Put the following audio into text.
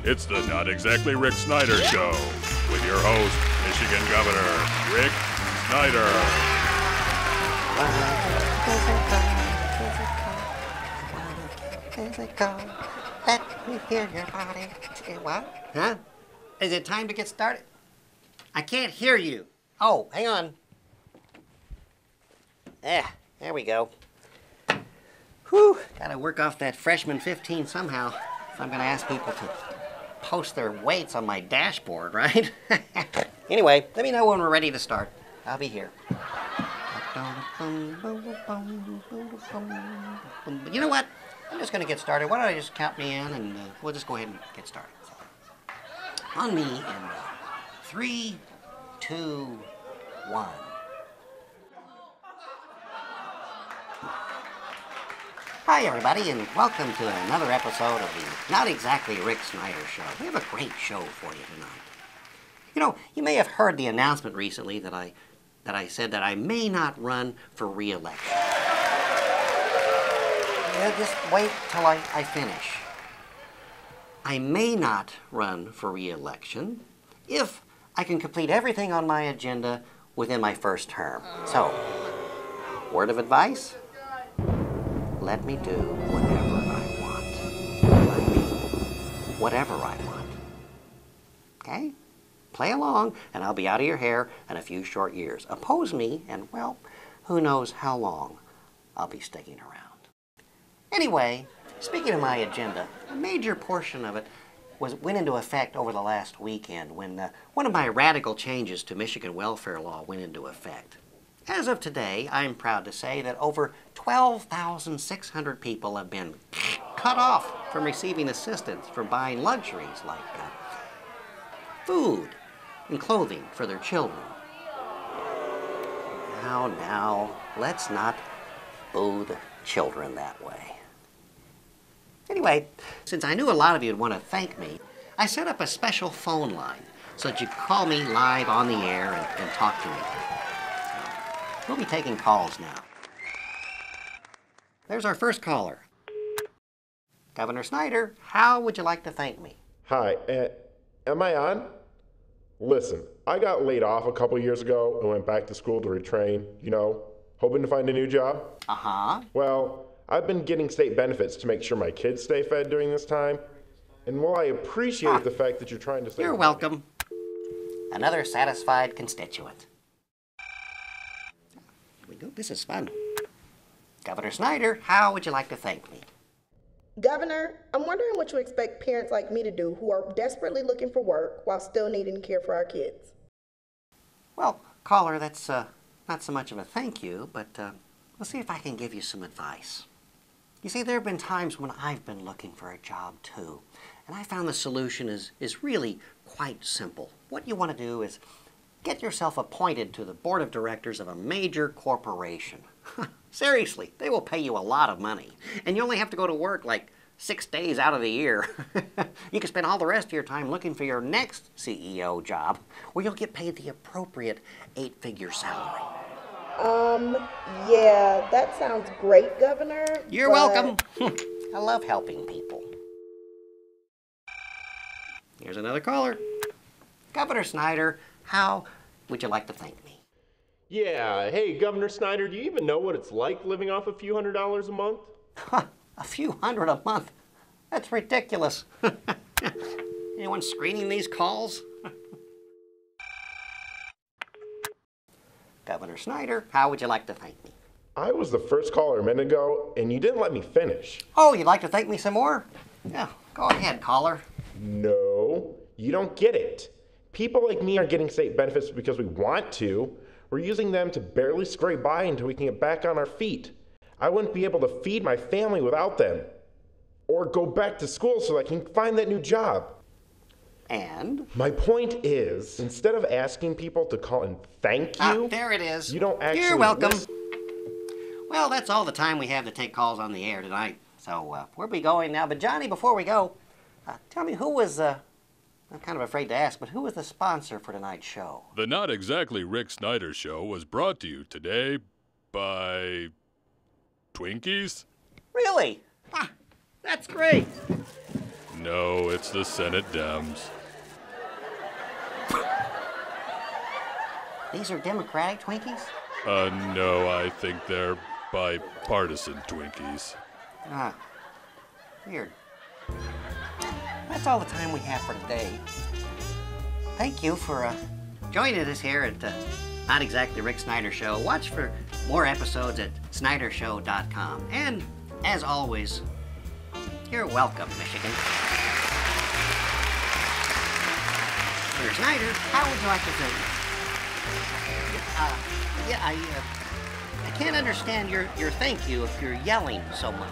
It's the Not Exactly Rick Snyder Show with your host, Michigan Governor Rick Snyder. Let me hear your body. What? Huh? Is it time to get started? I can't hear you. Oh, hang on. There we go. Whew, gotta work off that freshman 15 somehow if I'm gonna ask people to post their weights on my dashboard, right? Anyway, let me know when we're ready to start. I'll be here. You know what? I'm just gonna get started. Why don't I just count me in and we'll just go ahead and get started. On me in 3, 2, 1. Hi, everybody, and welcome to another episode of the Not Exactly Rick Snyder Show. We have a great show for you tonight. You know, you may have heard the announcement recently that I said that I may not run for re-election. Yeah, just wait till I finish. I may not run for re-election if I can complete everything on my agenda within my first term. So, word of advice? Let me do whatever I want. I mean, whatever I want. Okay? Play along, and I'll be out of your hair in a few short years. Oppose me, and, well, who knows how long I'll be sticking around. Anyway, speaking of my agenda, a major portion of it went into effect over the last weekend when one of my radical changes to Michigan welfare law went into effect. As of today, I'm proud to say that over 12,600 people have been cut off from receiving assistance for buying luxuries like food and clothing for their children. Now, let's not boo the children that way. Anyway, since I knew a lot of you would want to thank me, I set up a special phone line so that you could call me live on the air and talk to me. We'll be taking calls now. There's our first caller. Governor Snyder, how would you like to thank me? Hi, am I on? Listen, I got laid off a couple years ago and went back to school to retrain, hoping to find a new job. Uh-huh. Well, I've been getting state benefits to make sure my kids stay fed during this time. And while I appreciate the fact that you're trying to save You're welcome. Another satisfied constituent. Here we go. This is fun. Governor Snyder, how would you like to thank me? Governor, I'm wondering what you expect parents like me to do who are desperately looking for work while still needing to care for our kids. Well, caller, that's not so much of a thank you, but let's see if I can give you some advice. You see, there have been times when I've been looking for a job too, and I found the solution is really quite simple. What you want to do is get yourself appointed to the board of directors of a major corporation. Seriously, they will pay you a lot of money, and you only have to go to work like 6 days out of the year. You can spend all the rest of your time looking for your next CEO job, where you'll get paid the appropriate 8-figure salary. Yeah, that sounds great, Governor. You're welcome. I love helping people. Here's another caller. Governor Snyder, how would you like to thank me? Yeah, hey, Governor Snyder, do you even know what it's like living off a few $100s a month? A few hundred a month? That's ridiculous. Anyone screening these calls? Governor Snyder, how would you like to thank me? I was the first caller a minute ago, and you didn't let me finish. Oh, you'd like to thank me some more? Yeah, go ahead, caller. No, you don't get it. People like me aren't getting state benefits because we want to. We're using them to barely scrape by until we can get back on our feet. I wouldn't be able to feed my family without them. Or go back to school so I can find that new job. And? My point is, instead of asking people to call and thank you... there it is. You don't actually... You're welcome. Well, that's all the time we have to take calls on the air tonight. So, we'll be going now. But, Johnny, before we go, tell me who was... I'm kind of afraid to ask, but who was the sponsor for tonight's show? The Not Exactly Rick Snyder Show was brought to you today by Twinkies. Really? That's great. No, it's the Senate Dems. These are Democratic Twinkies? No, I think they're bipartisan Twinkies. Ah, weird. That's all the time we have for today. Thank you for joining us here at Not Exactly Rick Snyder Show. Watch for more episodes at snydershow.com. And as always, you're welcome, Michigan. Mr. Snyder, how would you like to say? I can't understand your thank you if you're yelling so much.